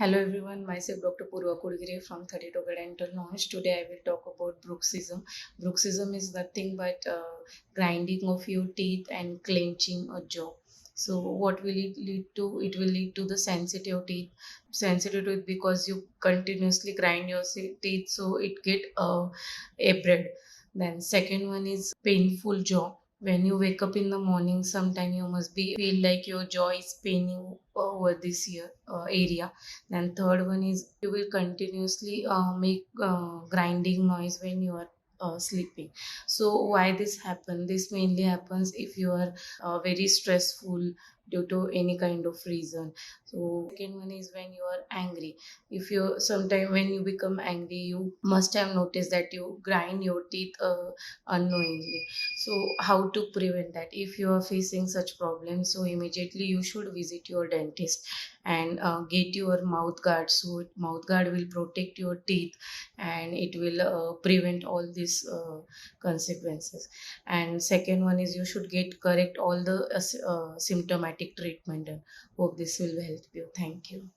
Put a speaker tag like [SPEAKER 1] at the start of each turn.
[SPEAKER 1] Hello everyone, myself Dr. Purva Kurgire from 32 Dental Knowledge. Today I will talk about bruxism. Bruxism is nothing but grinding of your teeth and clenching a jaw. So what will it lead to? It will lead to the sensitive teeth. Sensitive teeth because you continuously grind your teeth, so it get abraded. Then second one is painful jaw. When you wake up in the morning, sometime you must be feel like your jaw is paining over this area. Then third one is you will continuously make grinding noise when you are sleeping. So why this happen? This mainly happens if you are very stressful due to any kind of reason. So second one is when you are angry. If you sometime when you become angry, you must have noticed that you grind your teeth unknowingly. So how to prevent that? If you are facing such problems, so immediately you should visit your dentist and get your mouth guard. So mouth guard will protect your teeth and it will prevent all these consequences. And second one is you should get correct all the symptomatic treatment. And hope this will help you. Thank you.